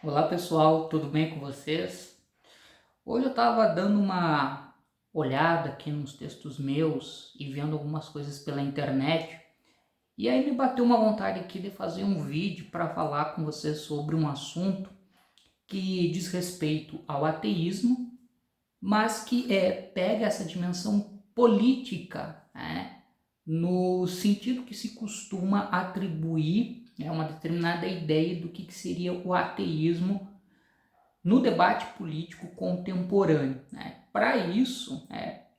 Olá pessoal, tudo bem com vocês? Hoje eu estava dando uma olhada aqui nos textos meus e vendo algumas coisas pela internet, e aí me bateu uma vontade aqui de fazer um vídeo para falar com vocês sobre um assunto que diz respeito ao ateísmo, mas que pega essa dimensão política, né, no sentido que se costuma atribuir uma determinada ideia do que seria o ateísmo no debate político contemporâneo. Né? Para isso,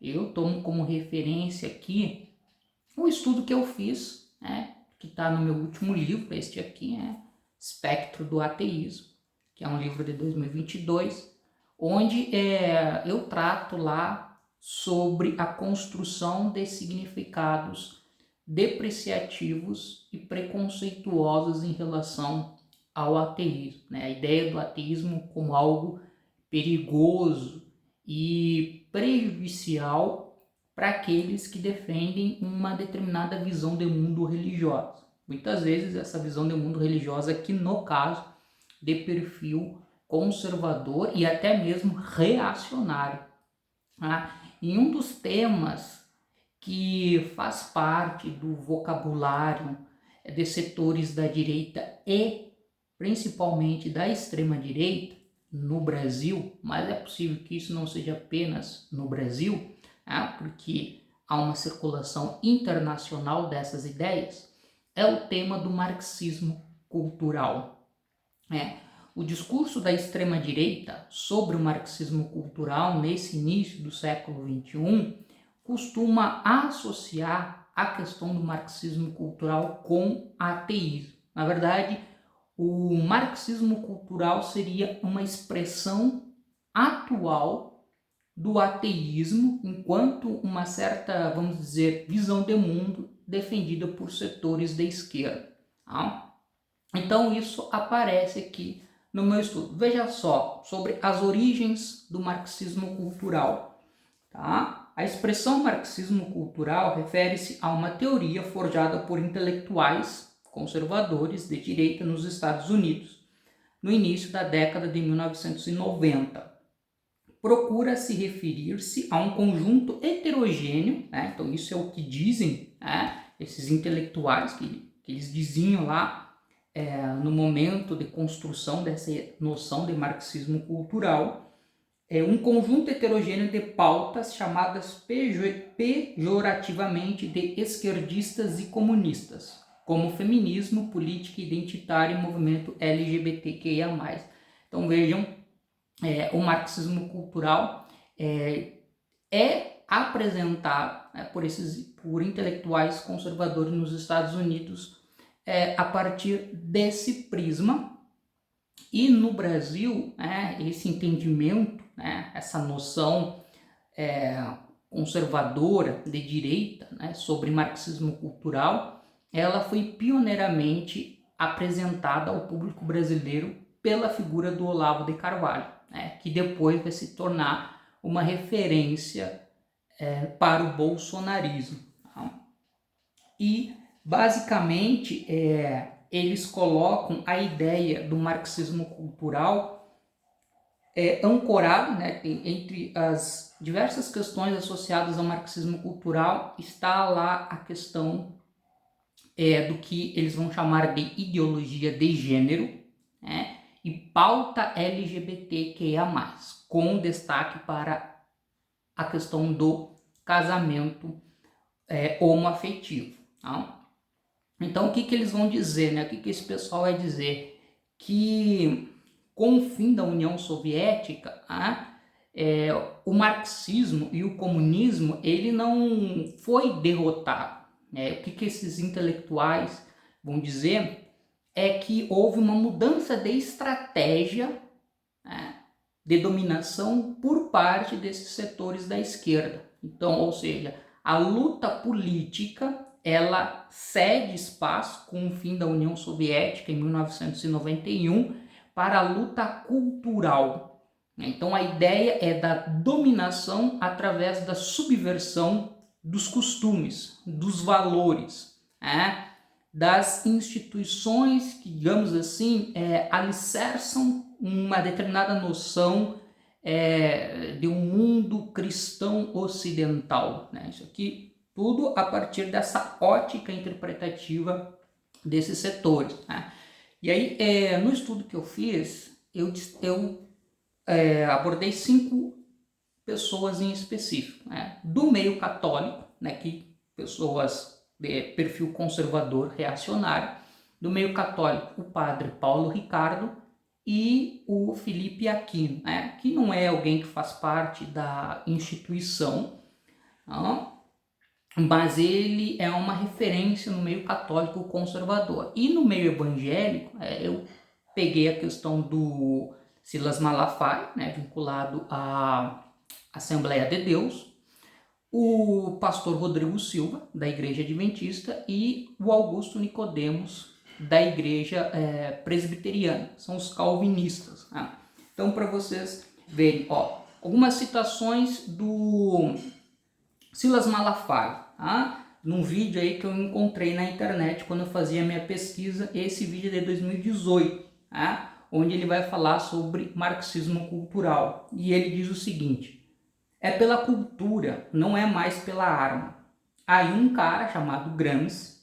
eu tomo como referência aqui o estudo que eu fiz, que está no meu último livro, este aqui, Espectro do Ateísmo, que é um livro de 2022, onde eu trato lá sobre a construção de significados depreciativos e preconceituosos em relação ao ateísmo, né? A ideia do ateísmo como algo perigoso e prejudicial para aqueles que defendem uma determinada visão de mundo religiosa. Muitas vezes essa visão de mundo religiosa aqui no caso de perfil conservador e até mesmo reacionário. Tá? Em um dos temas que faz parte do vocabulário de setores da direita e principalmente da extrema-direita no Brasil, mas é possível que isso não seja apenas no Brasil, porque há uma circulação internacional dessas ideias, é o tema do marxismo cultural. O discurso da extrema-direita sobre o marxismo cultural nesse início do século XXI costuma associar a questão do marxismo cultural com ateísmo. Na verdade, o marxismo cultural seria uma expressão atual do ateísmo enquanto uma certa, vamos dizer, visão de mundo defendida por setores da esquerda. Tá? Então isso aparece aqui no meu estudo. Veja só, sobre as origens do marxismo cultural. Tá? A expressão marxismo cultural refere-se a uma teoria forjada por intelectuais conservadores de direita nos Estados Unidos, no início da década de 1990. Procura se referir-se a um conjunto heterogêneo, então isso é o que dizem esses intelectuais, que eles diziam lá no momento de construção dessa noção de marxismo cultural, um conjunto heterogêneo de pautas chamadas pejorativamente de esquerdistas e comunistas, como feminismo, política identitária e movimento LGBTQIA+. Então vejam, o marxismo cultural é apresentado por intelectuais conservadores nos Estados Unidos a partir desse prisma. E no Brasil, esse entendimento, essa noção conservadora de direita sobre marxismo cultural, ela foi pioneiramente apresentada ao público brasileiro pela figura do Olavo de Carvalho, que depois vai se tornar uma referência para o bolsonarismo. Tá? E, basicamente, eles colocam a ideia do marxismo cultural ancorado, entre as diversas questões associadas ao marxismo cultural, está lá a questão do que eles vão chamar de ideologia de gênero, e pauta LGBTQIA+, com destaque para a questão do casamento homoafetivo. Tá? Então, o que eles vão dizer? O que esse pessoal vai dizer? Que com o fim da União Soviética, o marxismo e o comunismo ele não foi derrotado. O que esses intelectuais vão dizer é que houve uma mudança de estratégia de dominação por parte desses setores da esquerda. Então, ou seja, a luta política ela cede espaço com o fim da União Soviética em 1991 para a luta cultural. Então a ideia é da dominação através da subversão dos costumes, dos valores. das instituições que, digamos assim, alicerçam uma determinada noção de um mundo cristão ocidental, né? Isso aqui tudo a partir dessa ótica interpretativa desses setores, né? E aí, no estudo que eu fiz, eu abordei 5 pessoas em específico, né? Do meio católico, né, que pessoas de perfil conservador, reacionário. Do meio católico, o padre Paulo Ricardo e o Felipe Aquino, né, que não é alguém que faz parte da instituição, não, mas ele é uma referência no meio católico conservador. E no meio evangélico, eu peguei a questão do Silas Malafaia, né, vinculado à Assembleia de Deus, o pastor Rodrigo Silva, da Igreja Adventista, e o Augusto Nicodemos, da Igreja Presbiteriana. São os calvinistas, né? Então, para vocês verem, algumas citações do Silas Malafaia, tá? Num vídeo aí que eu encontrei na internet quando eu fazia minha pesquisa. Esse vídeo é de 2018, tá? Onde ele vai falar sobre marxismo cultural. E ele diz o seguinte: é pela cultura, não é mais pela arma. Aí um cara chamado Gramsci,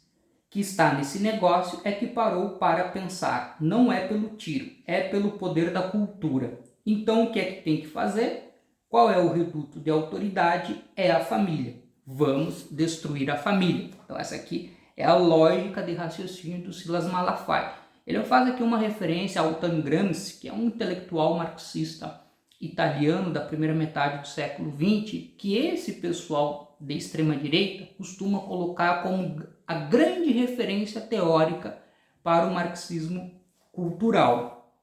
que está nesse negócio, é que parou para pensar. Não é pelo tiro, é pelo poder da cultura. Então o que é que tem que fazer? Qual é o reduto de autoridade? É a família. Vamos destruir a família. Então essa aqui é a lógica de raciocínio do Silas Malafaia. Ele faz aqui uma referência ao Antonio Gramsci, que é um intelectual marxista italiano da primeira metade do século XX, que esse pessoal de extrema-direita costuma colocar como a grande referência teórica para o marxismo cultural.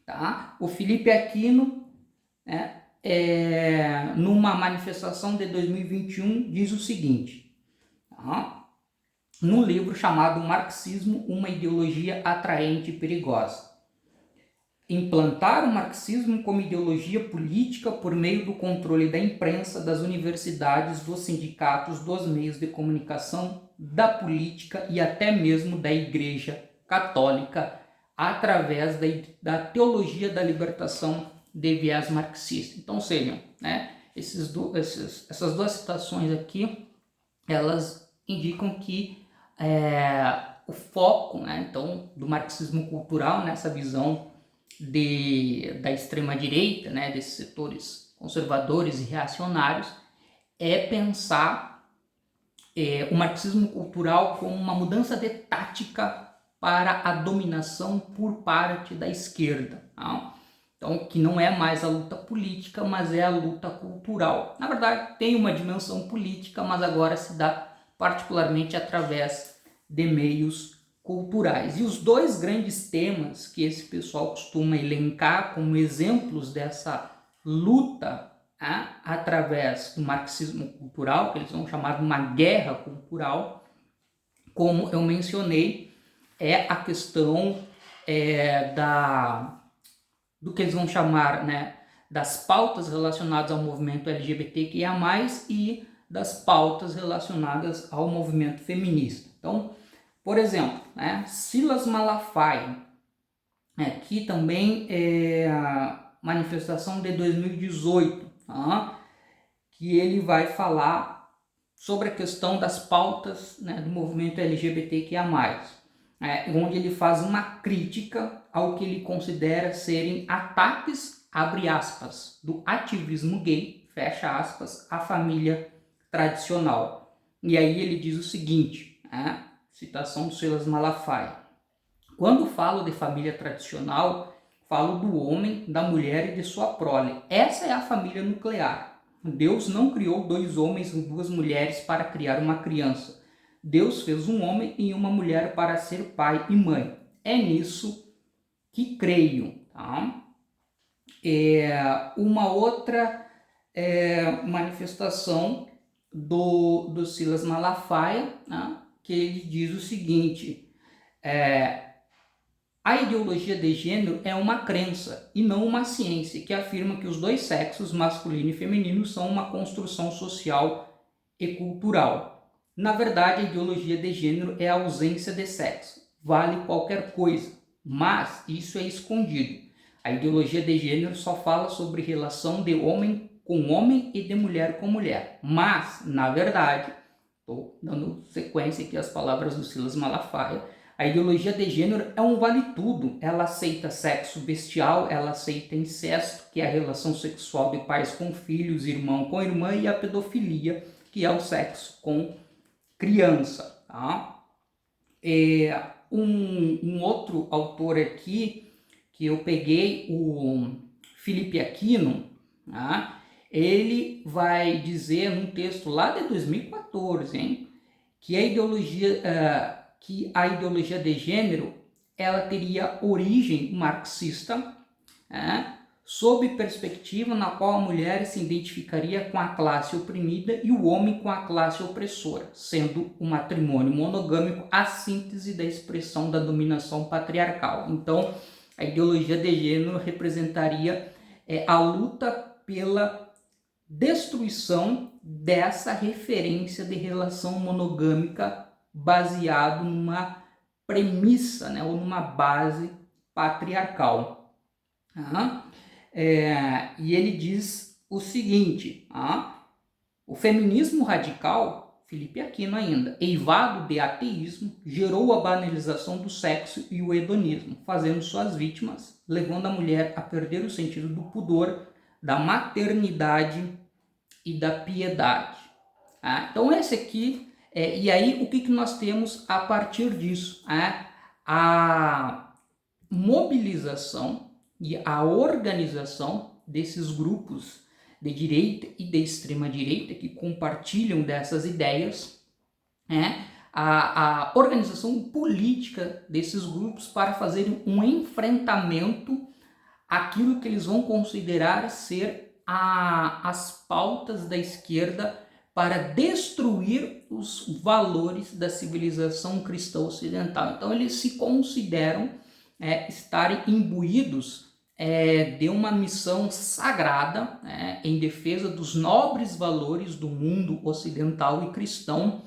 Tá? O Felipe Aquino, né, numa manifestação de 2021, diz o seguinte, tá? No livro chamado Marxismo, uma ideologia atraente e perigosa: implantar o marxismo como ideologia política por meio do controle da imprensa, das universidades, dos sindicatos, dos meios de comunicação, da política e até mesmo da Igreja Católica, através da teologia da libertação de viés marxista. Então, sejam, né, essas 2 citações aqui, elas indicam que o foco, né, então, do marxismo cultural, nessa visão da extrema-direita, né, desses setores conservadores e reacionários, é pensar o marxismo cultural como uma mudança de tática para a dominação por parte da esquerda. Tá? Então, que não é mais a luta política, mas é a luta cultural. Na verdade, tem uma dimensão política, mas agora se dá particularmente através de meios culturais. E os 2 grandes temas que esse pessoal costuma elencar como exemplos dessa luta através do marxismo cultural, que eles vão chamar de uma guerra cultural, como eu mencionei, é a questão do que eles vão chamar, né, das pautas relacionadas ao movimento LGBTQIA+, e das pautas relacionadas ao movimento feminista. Então, por exemplo, né, Silas Malafaia, aqui também é a manifestação de 2018, que ele vai falar sobre a questão das pautas, né, do movimento LGBTQIA+, onde ele faz uma crítica ao que ele considera serem ataques, abre aspas, do ativismo gay, fecha aspas, à família tradicional. E aí ele diz o seguinte, citação do Silas Malafaia: quando falo de família tradicional, falo do homem, da mulher e de sua prole. Essa é a família nuclear. Deus não criou 2 homens e 2 mulheres para criar uma criança. Deus fez um homem e uma mulher para ser pai e mãe. É nisso que creio. Tá? Uma outra manifestação do Silas Malafaia, né, que ele diz o seguinte: a ideologia de gênero é uma crença e não uma ciência que afirma que os 2 sexos, masculino e feminino, são uma construção social e cultural. Na verdade, a ideologia de gênero é a ausência de sexo. Vale qualquer coisa, mas isso é escondido. A ideologia de gênero só fala sobre relação de homem com homem e de mulher com mulher. Mas, na verdade, estou dando sequência aqui às palavras do Silas Malafaia, a ideologia de gênero é um vale-tudo. Ela aceita sexo bestial, ela aceita incesto, que é a relação sexual de pais com filhos, irmão com irmã, e a pedofilia, que é o sexo com criança. Tá? Um outro autor aqui, que eu peguei, o Felipe Aquino, tá? Ele vai dizer num texto lá de 2014, hein, que a ideologia de gênero ela teria origem marxista, sob perspectiva na qual a mulher se identificaria com a classe oprimida e o homem com a classe opressora, sendo o matrimônio monogâmico a síntese da expressão da dominação patriarcal. Então, a ideologia de gênero representaria a luta pela destruição dessa referência de relação monogâmica baseado numa premissa, né, ou numa base patriarcal. E ele diz o seguinte, o feminismo radical, Felipe Aquino ainda, eivado de ateísmo, gerou a banalização do sexo e o hedonismo, fazendo suas vítimas, levando a mulher a perder o sentido do pudor, da maternidade e da piedade. Então esse aqui, e aí o que nós temos a partir disso? A mobilização e a organização desses grupos de direita e de extrema direita que compartilham dessas ideias, a organização política desses grupos para fazerem um enfrentamento àquilo que eles vão considerar ser as pautas da esquerda para destruir os valores da civilização cristã ocidental. Então eles se consideram estarem imbuídos de uma missão sagrada em defesa dos nobres valores do mundo ocidental e cristão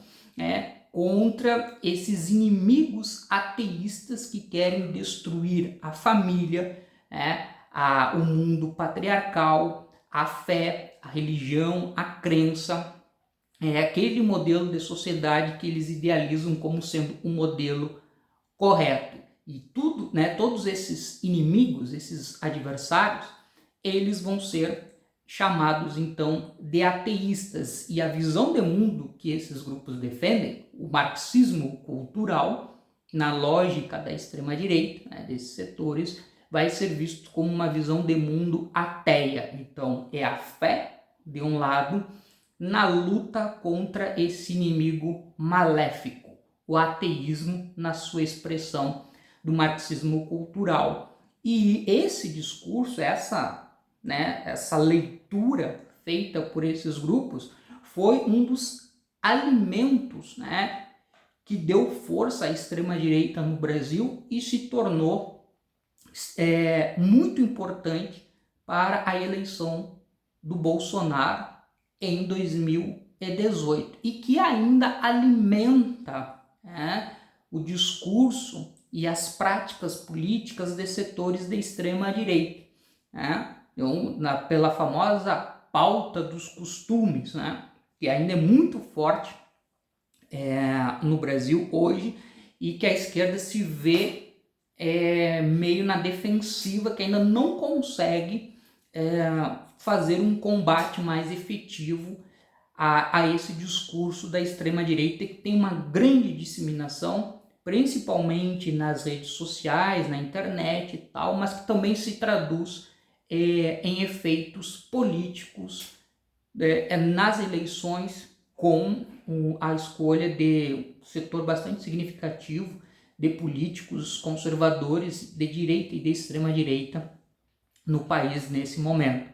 contra esses inimigos ateístas que querem destruir a família, o mundo patriarcal, a fé, a religião, a crença, aquele modelo de sociedade que eles idealizam como sendo um modelo correto. E tudo, todos esses inimigos, esses adversários, eles vão ser chamados então de ateístas. E a visão de mundo que esses grupos defendem, o marxismo cultural, na lógica da extrema-direita, desses setores, vai ser visto como uma visão de mundo ateia. Então, é a fé, de um lado, na luta contra esse inimigo maléfico, o ateísmo na sua expressão do marxismo cultural. E esse discurso, essa leitura feita por esses grupos, foi um dos alimentos que deu força à extrema-direita no Brasil e se tornou muito importante para a eleição do Bolsonaro em 2018 e que ainda alimenta o discurso e as práticas políticas de setores da extrema-direita, então, pela famosa pauta dos costumes, que ainda é muito forte no Brasil hoje e que a esquerda se vê meio na defensiva, que ainda não consegue fazer um combate mais efetivo a esse discurso da extrema-direita, que tem uma grande disseminação, principalmente nas redes sociais, na internet e tal, mas que também se traduz em efeitos políticos nas eleições, com a escolha de um setor bastante significativo de políticos conservadores de direita e de extrema-direita no país nesse momento.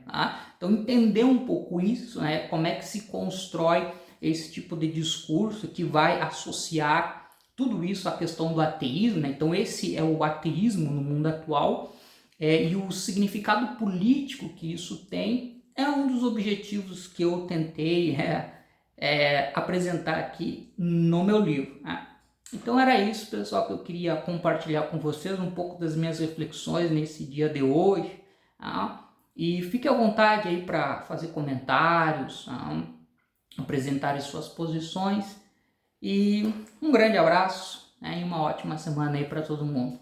Então, entender um pouco isso, como é que se constrói esse tipo de discurso que vai associar tudo isso à questão do ateísmo, Então, esse é o ateísmo no mundo atual, e o significado político que isso tem é um dos objetivos que eu tentei apresentar aqui no meu livro, né? Então era isso, pessoal, que eu queria compartilhar com vocês um pouco das minhas reflexões nesse dia de hoje, tá? E fique à vontade aí para fazer comentários, tá? Apresentar suas posições, e um grande abraço, né? E uma ótima semana aí para todo mundo.